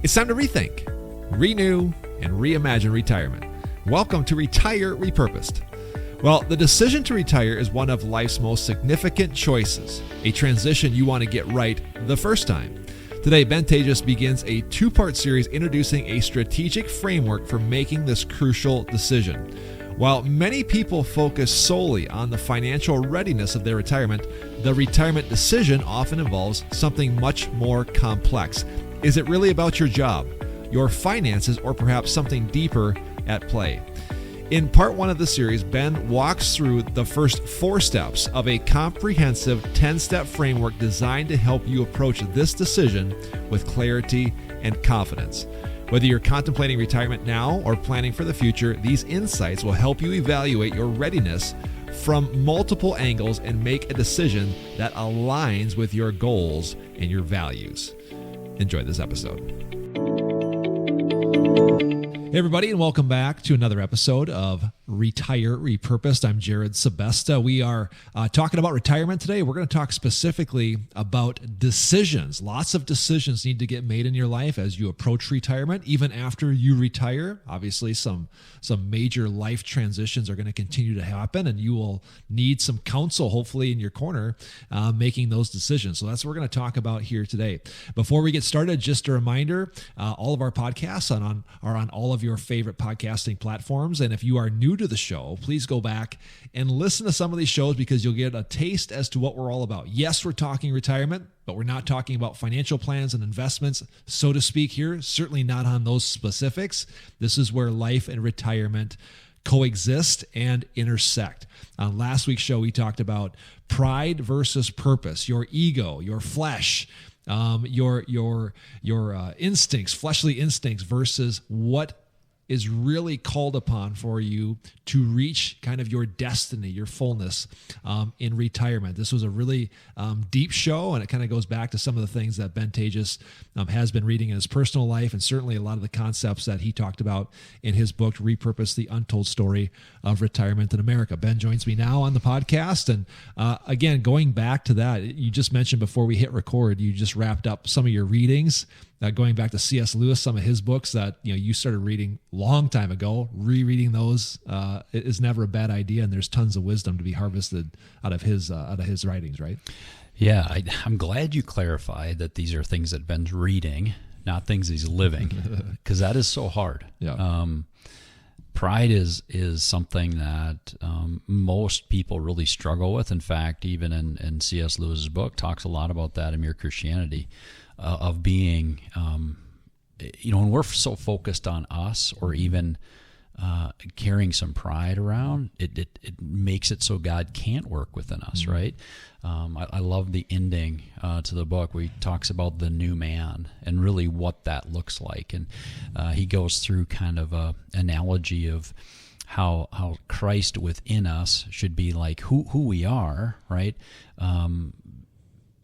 It's time to rethink, renew, and reimagine retirement. Welcome to Retire Repurposed. Well, the decision to retire is one of life's most significant choices, a transition you want to get right the first time. Today, Taatjes begins a two-part series introducing a strategic framework for making this crucial decision. While many people focus solely on the financial readiness of their retirement, the retirement decision often involves something much more complex. Is it really about your job, your finances, or perhaps something deeper at play? In part one of the series, Ben walks through the first 4 steps of a comprehensive 10-step framework designed to help you approach this decision with clarity and confidence. Whether you're contemplating retirement now or planning for the future, these insights will help you evaluate your readiness from multiple angles and make a decision that aligns with your goals and your values. Enjoy this episode. Hey everybody, and welcome back to another episode of Retire Repurposed. I'm Jared Sebesta. We are talking about retirement today. We're going to talk specifically about decisions. Lots of decisions need to get made in your life as you approach retirement, even after you retire. Obviously, some major life transitions are going to continue to happen, and you will need some counsel, hopefully, in your corner making those decisions. So that's what we're going to talk about here today. Before we get started, just a reminder, all of our podcasts are on all of your favorite podcasting platforms. And if you are new to the show, please go back and listen to some of these shows because you'll get a taste as to what we're all about. Yes, we're talking retirement, but we're not talking about financial plans and investments, so to speak here. Certainly not on those specifics. This is where life and retirement coexist and intersect. On last week's show, we talked about pride versus purpose, your ego, your flesh, your instincts, fleshly instincts versus what is really called upon for you to reach kind of your destiny, your fullness in retirement. This was a really deep show, and it kind of goes back to some of the things that Ben Taatjes has been reading in his personal life, and certainly a lot of the concepts that he talked about in his book, Repurpose, The Untold Story of Retirement in America. Ben joins me now on the podcast, and again, going back to that, you just mentioned before we hit record, you just wrapped up some of your readings. Going back to C.S. Lewis, some of his books that you started reading long time ago, rereading those is never a bad idea, and there's tons of wisdom to be harvested out of his writings, right? Yeah, I'm glad you clarified that these are things that Ben's reading, not things he's living, because that is so hard. Yeah. Pride is something that most people really struggle with. In fact, even in C.S. Lewis's book, talks a lot about that in Mere Christianity. Of being, when we're so focused on us or even carrying some pride around, it makes it so God can't work within us, right? I love the ending to the book where he talks about the new man and really what that looks like. And he goes through kind of a analogy of how Christ within us should be like who we are, right?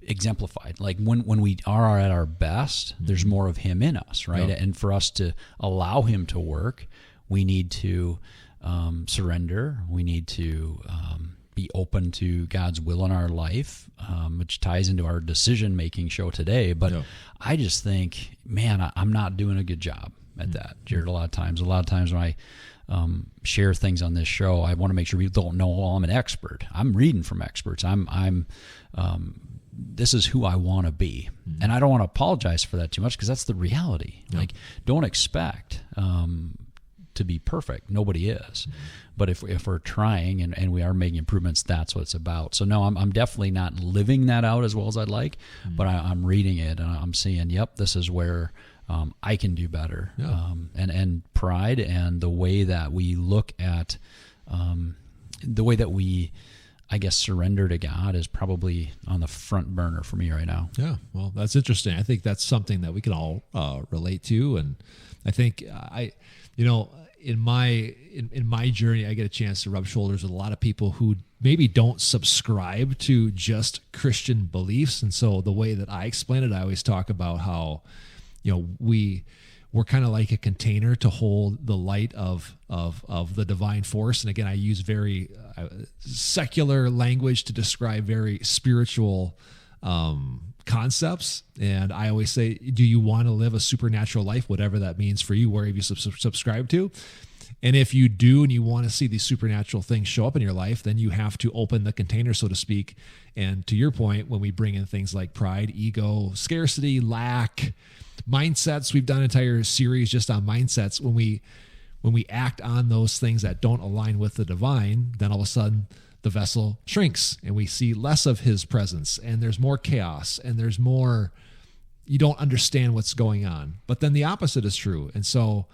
Exemplified. Like when we are at our best, there's more of him in us, right? Yep. And for us to allow him to work, we need to surrender. We need to be open to God's will in our life, which ties into our decision-making show today. But yep. I just think, man, I'm not doing a good job at that, Jared, a lot of times. When I share things on this show, I want to make sure people don't know, I'm an expert. I'm reading from experts. This is who I want to be. Mm-hmm. And I don't want to apologize for that too much because that's the reality. Yep. Like, don't expect to be perfect. Nobody is. Mm-hmm. But if we're trying and we are making improvements, that's what it's about. So no, I'm definitely not living that out as well as I'd like, but I'm reading it and I'm seeing, yep, this is where I can do better. Yeah. And pride and the way that we look at the way that we, I guess, surrender to God is probably on the front burner for me right now. Yeah, well, that's interesting. I think that's something that we can all relate to, and I think in my journey, I get a chance to rub shoulders with a lot of people who maybe don't subscribe to just Christian beliefs, and so the way that I explain it, I always talk about how we're kind of like a container to hold the light of the divine force. And again, I use very secular language to describe very spiritual concepts. And I always say, do you want to live a supernatural life, whatever that means for you, wherever you subscribe to? And if you do and you want to see these supernatural things show up in your life, then you have to open the container, so to speak. And to your point, when we bring in things like pride, ego, scarcity, lack, mindsets, we've done an entire series just on mindsets. When we act on those things that don't align with the divine, then all of a sudden the vessel shrinks and we see less of his presence, and there's more chaos, and there's more, you don't understand what's going on. But then the opposite is true. And so,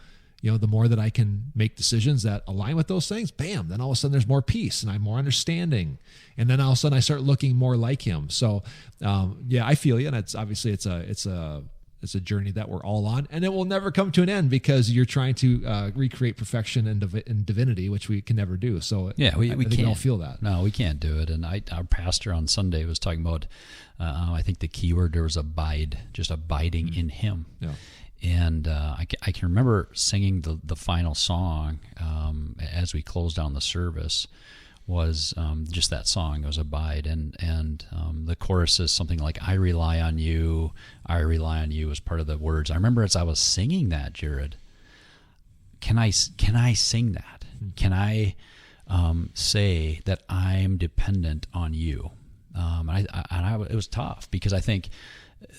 the more that I can make decisions that align with those things, bam, then all of a sudden there's more peace and I'm more understanding. And then all of a sudden I start looking more like him. So, I feel you. And it's obviously it's a journey that we're all on, and it will never come to an end because you're trying to recreate perfection and divinity, which we can never do. So yeah, we think can't. we all feel that. No, we can't do it. And our pastor on Sunday was talking about, I think the key word there was abide, just abiding in him. Yeah. And I can remember singing the final song as we closed down the service was just that song. It was Abide. And the chorus is something like, I rely on you as part of the words. I remember as I was singing that, Jared, can I sing that? Can I say that I'm dependent on you? It was tough because I think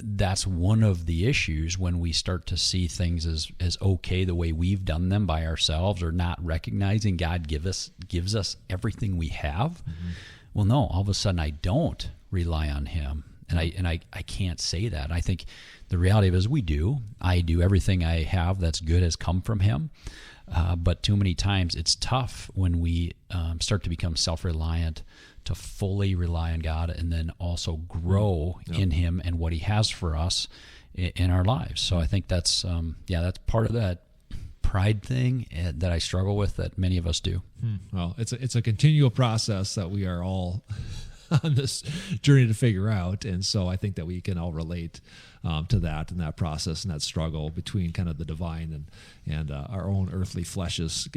that's one of the issues when we start to see things as okay the way we've done them by ourselves, or not recognizing God gives us everything we have. Mm-hmm. Well, no, all of a sudden I don't rely on him, and I can't say that. I think the reality of it is I do everything I have that's good has come from him. But too many times it's tough when we start to become self-reliant to fully rely on God and then also grow in him and what he has for us in our lives. So I think that's part of that pride thing that I struggle with, that many of us do. Well, it's a continual process that we are all on this journey to figure out. And so I think that we can all relate to that and that process and that struggle between kind of the divine and our own earthly fleshes,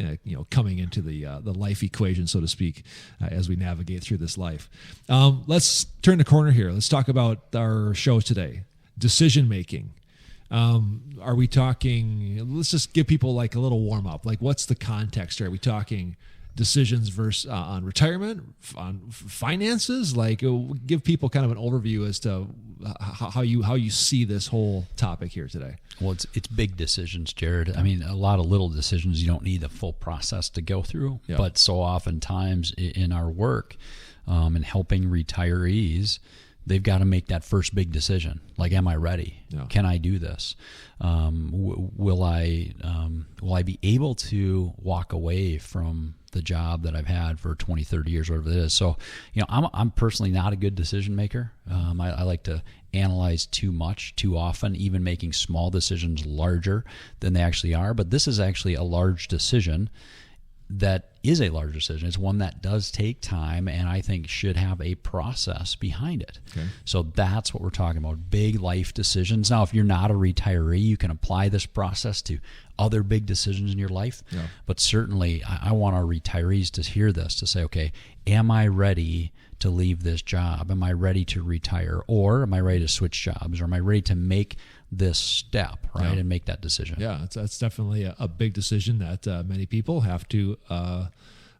coming into the life equation, so to speak, as we navigate through this life. Let's turn the corner here. Let's talk about our show today, decision making. Are we talking, let's just give people like a little warm up. Like, what's the context here? Are we talking decisions versus on retirement, on finances? Like, give people kind of an overview as to how you see this whole topic here today. Well, it's big decisions, Jared. I mean, a lot of little decisions you don't need the full process to go through. Yeah. But so oftentimes in our work, in helping retirees, they've got to make that first big decision. Like, am I ready? Yeah. Can I do this? Will I be able to walk away from the job that I've had for 20, 30 years, whatever it is? So, I'm personally not a good decision maker. I like to analyze too much, too often, even making small decisions larger than they actually are. But this is actually a large decision that is a large decision. It's one that does take time, and I think should have a process behind it. Okay. So that's what we're talking about, big life decisions. Now, if you're not a retiree, you can apply this process to other big decisions in your life. Yeah. But certainly, I want our retirees to hear this, to say, okay, am I ready to leave this job? Am I ready to retire? Or am I ready to switch jobs? Or am I ready to make this step, right, and make that decision? Yeah, that's definitely a big decision that many people have to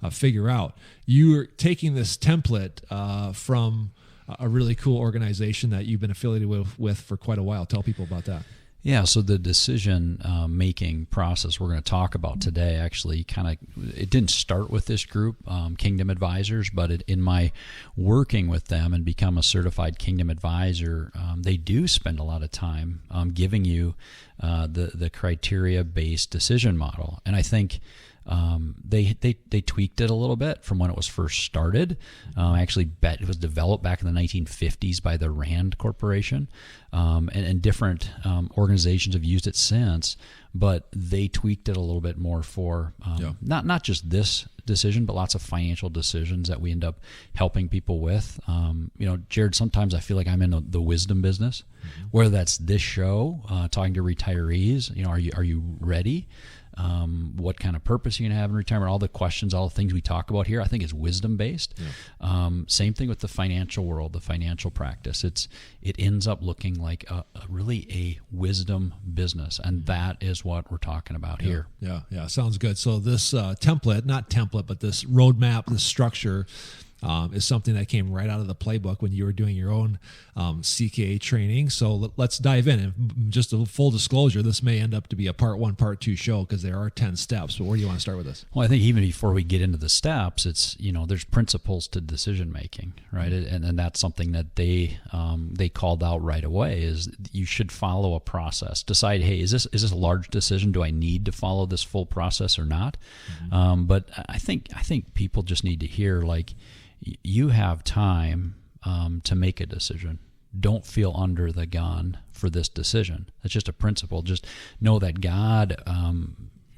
figure out. You're taking this template from a really cool organization that you've been affiliated with for quite a while. Tell people about that. Yeah, so the decision making process we're going to talk about today actually it didn't start with this group, Kingdom Advisors, but in my working with them and become a certified Kingdom Advisor, they do spend a lot of time giving you the criteria-based decision model. And I think they tweaked it a little bit from when it was first started. Actually, it was developed back in the 1950s by the Rand Corporation, and different organizations have used it since. But they tweaked it a little bit more for not just this decision, but lots of financial decisions that we end up helping people with. Jared, sometimes I feel like I'm in the wisdom business, whether that's this show, talking to retirees. Are you ready? What kind of purpose are you going to have in retirement? All the questions, all the things we talk about here, I think is wisdom based. Yeah. Same thing with the financial world, the financial practice. It ends up looking like really a wisdom business, and that is what we're talking about here. Yeah. Sounds good. So this not template, but this roadmap, this structure is something that came right out of the playbook when you were doing your own CKA training. So let's dive in. And just a full disclosure, this may end up to be a part 1, part 2 show because there are 10 steps. But where do you want to start with this? Well, I think even before we get into the steps, it's, there's principles to decision making, right? And that's something that they called out right away is you should follow a process. Decide, hey, is this a large decision? Do I need to follow this full process or not? But I think people just need to hear, like, you have time to make a decision. Don't feel under the gun for this decision. That's just a principle. Just know that God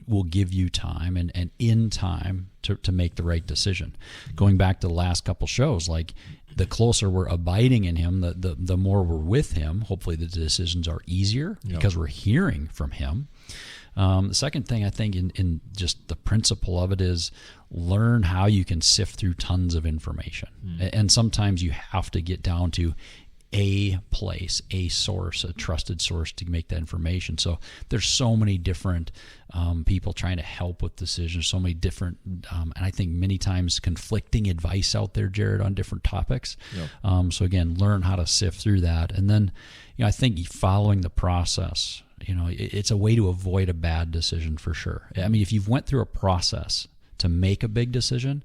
will give you time and in time to make the right decision. Going back to the last couple shows, like the closer we're abiding in Him, the more we're with Him. Hopefully the decisions are easier because we're hearing from Him. The second thing I think in just the principle of it is learn how you can sift through tons of information. And sometimes you have to get down to a place, a source, a trusted source to make that information. So there's so many different people trying to help with decisions, so many different, and I think many times conflicting advice out there, Jared, on different topics. So again, learn how to sift through that. And then, I think following the process, it's a way to avoid a bad decision for sure. I mean, if you've went through a process to make a big decision,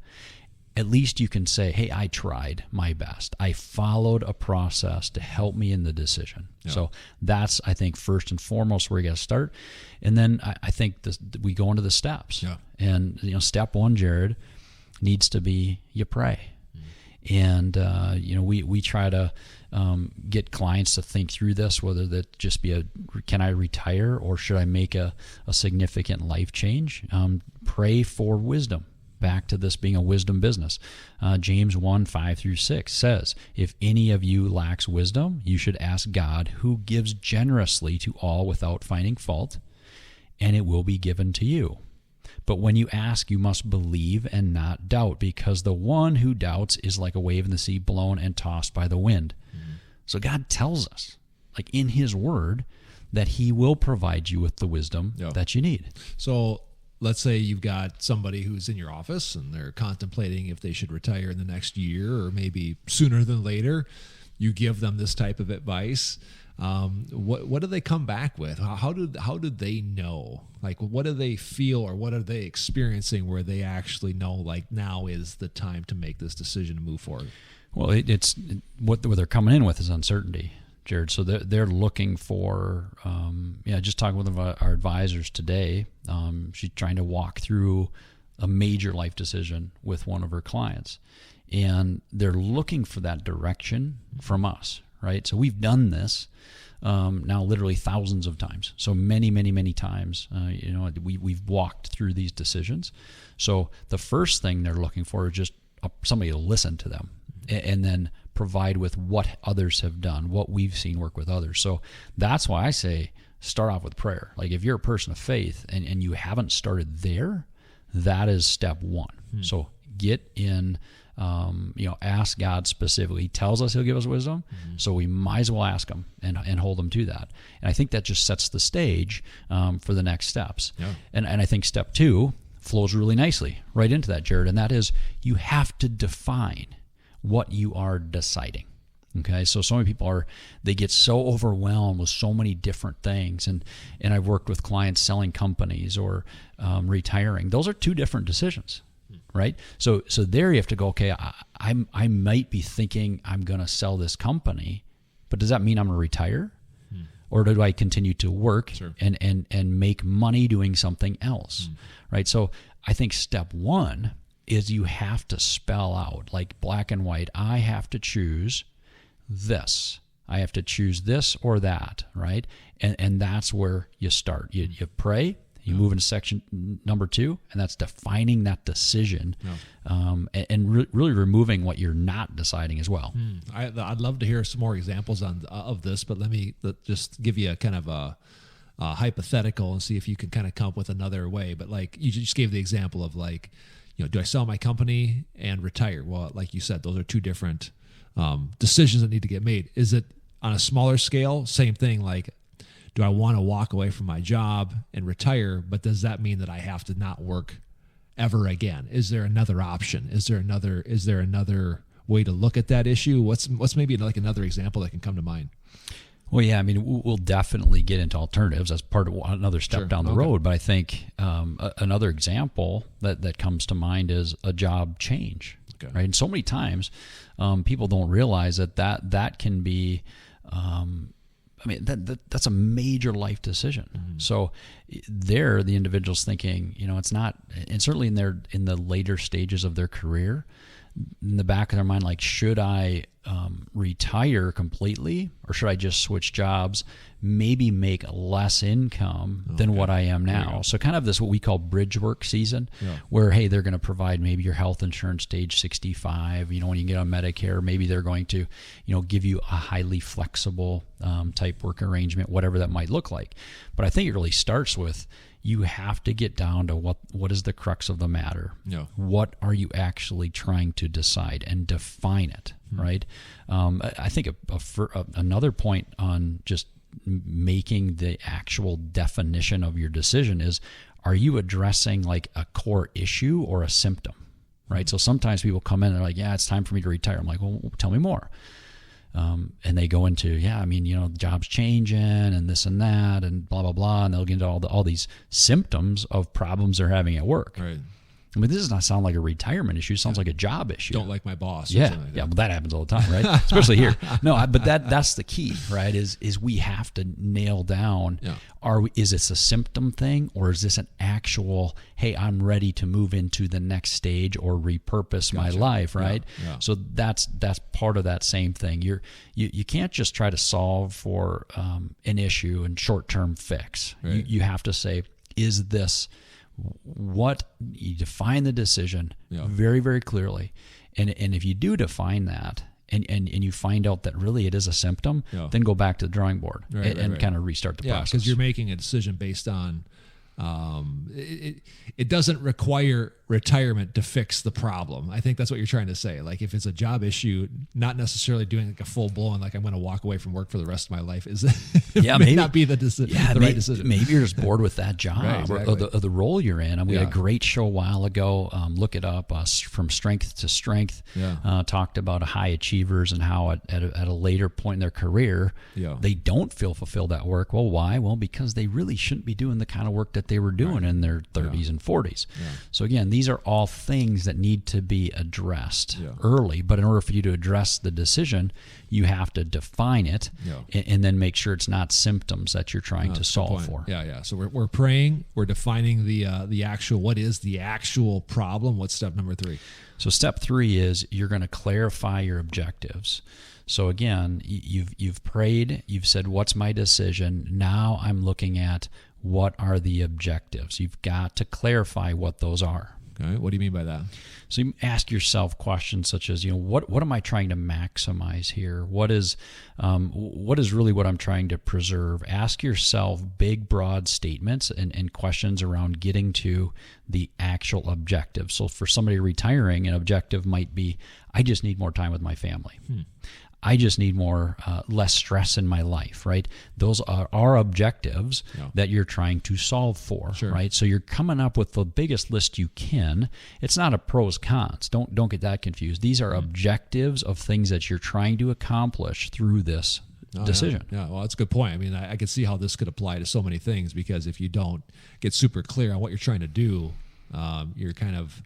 at least you can say, hey, I tried my best. I followed a process to help me in the decision. So that's, I think, first and foremost where you got to start. And then I think we go into the steps. And, step 1, Jared, needs to be you pray. And, we try to get clients to think through this, whether that just be can I retire or should I make a significant life change? Pray for wisdom. Back to this being a wisdom business. James 1:5-6 says, if any of you lacks wisdom, you should ask God, who gives generously to all without finding fault, and it will be given to you. But when you ask, you must believe and not doubt, because the one who doubts is like a wave in the sea, blown and tossed by the wind. So God tells us, like in His Word, that He will provide you with the wisdom that you need. So let's say you've got somebody who's in your office and they're contemplating if they should retire in the next year or maybe sooner than later. You give them this type of advice. What do they come back with? How do they know? Like, what do they feel or what are they experiencing where they actually know, like, now is the time to make this decision to move forward? Well, what they're coming in with is uncertainty, Jared. So they're looking for, just talking with one of our advisors today. She's trying to walk through a major life decision with one of her clients, and they're looking for that direction from us, right? So we've done this now literally thousands of times. So many, many, many times, we've walked through these decisions. So the first thing they're looking for is just somebody to listen to them and then provide with what others have done, what we've seen work with others. So that's why I say start off with prayer. Like if you're a person of faith and you haven't started there, that is step 1. So get in, ask God specifically. He tells us He'll give us wisdom, so we might as well ask Him and hold Him to that. And I think that just sets the stage for the next steps. And I think step 2 flows really nicely right into that, Jared, and that is you have to define what you are deciding. Okay, so many people they get so overwhelmed with so many different things, and I've worked with clients selling companies or retiring. Those are 2 different decisions, right? So there you have to go, okay, I might be thinking I'm going to sell this company, but does that mean I'm going to retire? Or do I continue to work and make money doing something else, right? So I think step 1 is you have to spell out, like black and white, I have to choose this. I have to choose this or that, right? And that's where you start. You pray, You move into section number 2, and that's defining that decision, and really removing what you're not deciding as well. I'd love to hear some more examples of this, but let me just give you a kind of a hypothetical and see if you can kind of come up with another way. But like you just gave the example of like, do I sell my company and retire? Well, like you said, those are two different decisions that need to get made. Is it on a smaller scale? Same thing. Like, do I want to walk away from my job and retire? But does that mean that I have to not work ever again? Is there another option? Is there another way to look at that issue? What's maybe like another example that can come to mind? Well, yeah, I mean, we'll definitely get into alternatives as part of another step down the road. But I think another example that comes to mind is a job change, right? And so many times people don't realize that can be, that's a major life decision. Mm-hmm. So there, the individual's thinking, it's not, and certainly in the later stages of their career, in the back of their mind, like, should I retire completely, or should I just switch jobs, maybe make less income than what I am now? So kind of this what we call bridge work season, where, hey, they're going to provide maybe your health insurance stage 65, when you get on Medicare, maybe they're going to, give you a highly flexible type work arrangement, whatever that might look like. But I think it really starts with, you have to get down to what is the crux of the matter. What are you actually trying to decide, and define it, right? I think another point on just making the actual definition of your decision is, are you addressing like a core issue or a symptom, right? So sometimes people come in and they're like, yeah, it's time for me to retire. I'm like, well, tell me more. And they go into, the job's changing and this and that and blah, blah, blah. And they'll get into all these symptoms of problems they're having at work. Right. I mean, this does not sound like a retirement issue. It sounds like a job issue. Don't like my boss. Yeah. Or something like that. Yeah. Well, that happens all the time, right? Especially here. No, but that's the key, right? Is we have to nail down, is this a symptom thing, or is this an actual, hey, I'm ready to move into the next stage or repurpose my life, right? Yeah. So that's part of that same thing. You can't just try to solve for an issue and short-term fix. Right. You have to say, is this what you define the decision very, very clearly, and if you do define that, and you find out that really it is a symptom, then go back to the drawing board and kind of restart the process. Because you're making a decision based on it doesn't require retirement to fix the problem. I think that's what you're trying to say. Like, if it's a job issue, not necessarily doing like a full blown, like I'm going to walk away from work for the rest of my life, is may not be the right decision. Maybe you're just bored with that job or the role you're in. And we had a great show a while ago. Look it up. From Strength to Strength. Talked about high achievers and how at a later point in their career, they don't feel fulfilled at work. Well, why? Well, because they really shouldn't be doing the kind of work that they were doing in their 30s and 40s. So again, these are all things that need to be addressed early. But in order for you to address the decision, you have to define it and then make sure it's not symptoms that you're trying to solve for. So we're praying, we're defining the actual, what is the actual problem? What's step number 3? So step 3 is you're going to clarify your objectives. So again, you've prayed, you've said, what's my decision? Now I'm looking at, what are the objectives? You've got to clarify what those are. Okay. What do you mean by that? So you ask yourself questions such as, what am I trying to maximize here? What is really what I'm trying to preserve? Ask yourself big, broad statements and questions around getting to the actual objective. So for somebody retiring, an objective might be, I just need more time with my family. I just need less stress in my life, right? Those are our objectives that you're trying to solve for, right? So you're coming up with the biggest list you can. It's not a pros cons. Don't get that confused. These are objectives of things that you're trying to accomplish through this decision. Yeah, well, that's a good point. I mean, I could see how this could apply to so many things, because if you don't get super clear on what you're trying to do, you're kind of...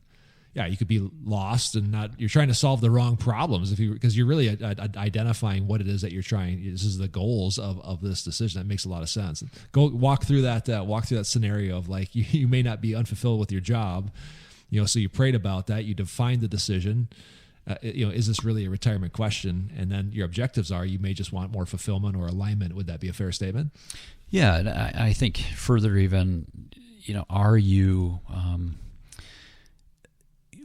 you could be lost and you're trying to solve the wrong problems because you're really identifying what it is that you're trying. This is the goals of this decision. That makes a lot of sense. Go walk through that scenario of like, you may not be unfulfilled with your job, so you prayed about that. You defined the decision. Is this really a retirement question? And then your objectives are, you may just want more fulfillment or alignment. Would that be a fair statement? Yeah. And I think further even, are you,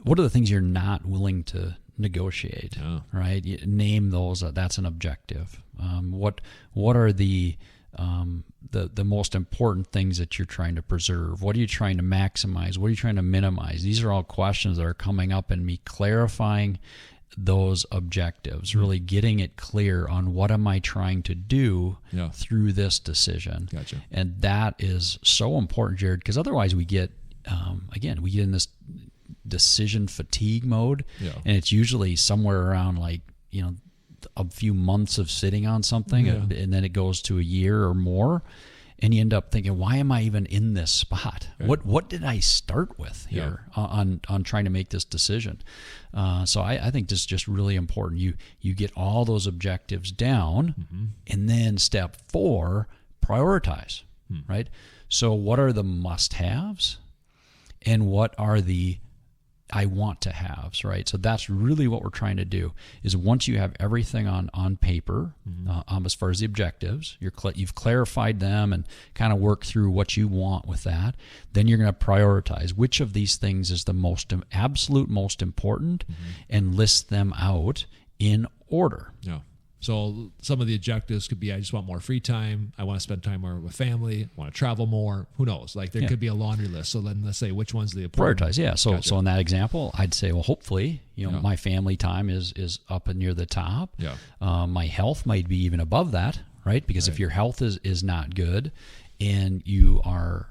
what are the things you're not willing to negotiate, right? Name those. That's an objective. What are the most important things that you're trying to preserve? What are you trying to maximize? What are you trying to minimize? These are all questions that are coming up, and me clarifying those objectives, really getting it clear on what am I trying to do through this decision. Gotcha. And that is so important, Jared, because otherwise we get, we get in this decision fatigue mode, and it's usually somewhere around a few months of sitting on something, and then it goes to a year or more, and you end up thinking, why am I even in this spot? Right. What did I start with here on trying to make this decision? So I think this is just really important. You get all those objectives down, and then step 4, prioritize, right? So what are the must-haves, and what are the I want to haves, right? So that's really what we're trying to do, is once you have everything on paper, as far as the objectives, you've clarified them and kind of worked through what you want with that, then you're going to prioritize which of these things is the absolute most important, and list them out in order. Yeah. So some of the objectives could be, I just want more free time. I want to spend time more with family. I want to travel more. Who knows? Like there could be a laundry list. So then let's say which one's the important. Prioritize, yeah. So so in that example, I'd say, well, hopefully, my family time is up and near the top. Yeah. My health might be even above that, right? Because if your health is not good, and you are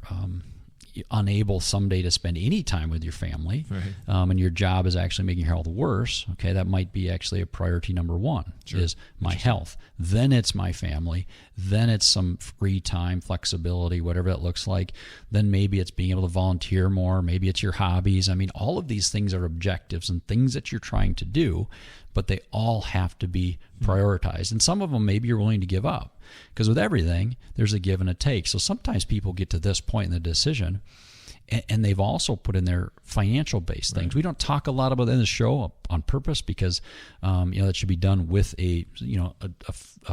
unable someday to spend any time with your family, and your job is actually making your health worse, okay, that might be actually a priority number 1, is my health. Then it's my family. Then it's some free time, flexibility, whatever that looks like. Then maybe it's being able to volunteer more. Maybe it's your hobbies. I mean, all of these things are objectives and things that you're trying to do, but they all have to be prioritized. And some of them maybe you're willing to give up, because with everything, there's a give and a take. So sometimes people get to this point in the decision, and they've also put in their financial-based things. We don't talk a lot about that in the show on purpose, because that should be done with a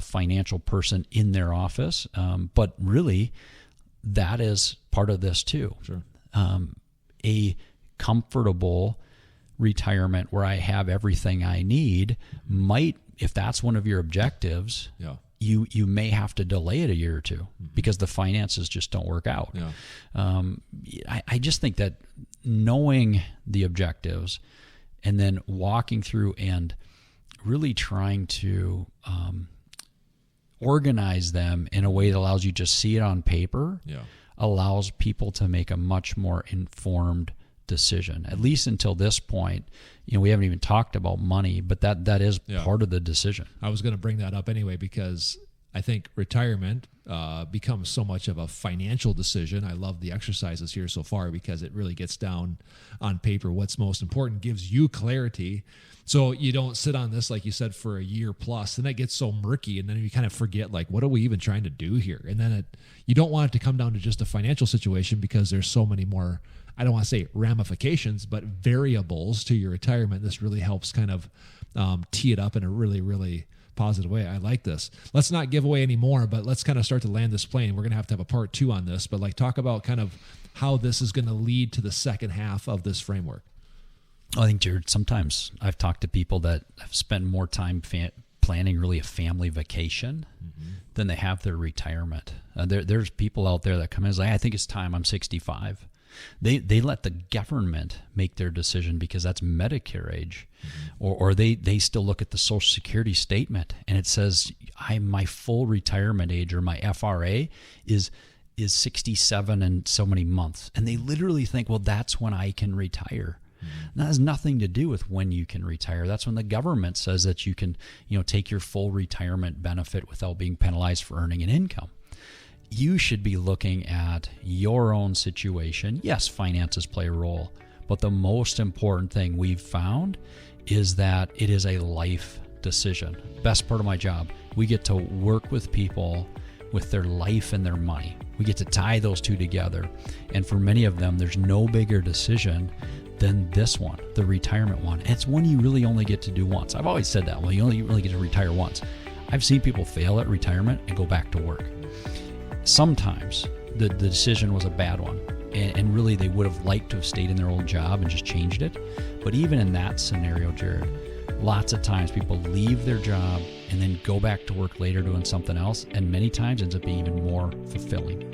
financial person in their office. But really, that is part of this too. Sure. A comfortable retirement where I have everything I need might, if that's one of your objectives, you may have to delay it a year or two because the finances just don't work out. I just think that knowing the objectives and then walking through and really trying to organize them in a way that allows you to see it on paper allows people to make a much more informed decision. At least until this point, we haven't even talked about money, but that is part of the decision. I was going to bring that up anyway, because I think retirement becomes so much of a financial decision. I love the exercises here so far, because it really gets down on paper what's most important, gives you clarity. So you don't sit on this, like you said, for a year plus, and that gets so murky, and then you kind of forget, like, what are we even trying to do here? And then you don't want it to come down to just a financial situation, because there's so many more, I don't want to say ramifications, but variables to your retirement. This really helps kind of tee it up in a really, really positive way. I like this. Let's not give away any more, but let's kind of start to land this plane. We're going to have a part 2 on this, but talk about kind of how this is going to lead to the second half of this framework. I think, Jared, sometimes I've talked to people that have spent more time planning really a family vacation than they have their retirement. There's people out there that come in and say, I think it's time, I'm 65. They let the government make their decision because that's Medicare age, or they still look at the Social Security statement and it says my full retirement age, or my FRA is 67 and so many months, and they literally think, well, that's when I can retire. That has nothing to do with when you can retire. That's when the government says that you can take your full retirement benefit without being penalized for earning an income. You should be looking at your own situation. Yes, finances play a role, but the most important thing we've found is that it is a life decision. Best part of my job, we get to work with people with their life and their money. We get to tie those two together. And for many of them, there's no bigger decision than this one, the retirement one. And it's one you really only get to do once. I've always said that. Well, you only really get to retire once. I've seen people fail at retirement and go back to work. Sometimes the decision was a bad one, and really they would have liked to have stayed in their old job and just changed it. But even in that scenario, Jared, lots of times people leave their job and then go back to work later doing something else, and many times ends up being even more fulfilling.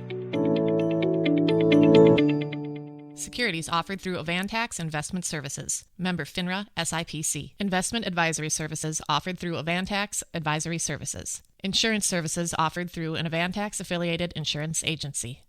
Securities offered through Avantax Investment Services. Member FINRA SIPC. Investment advisory services offered through Avantax Advisory Services. Insurance services offered through an Avantax affiliated insurance agency.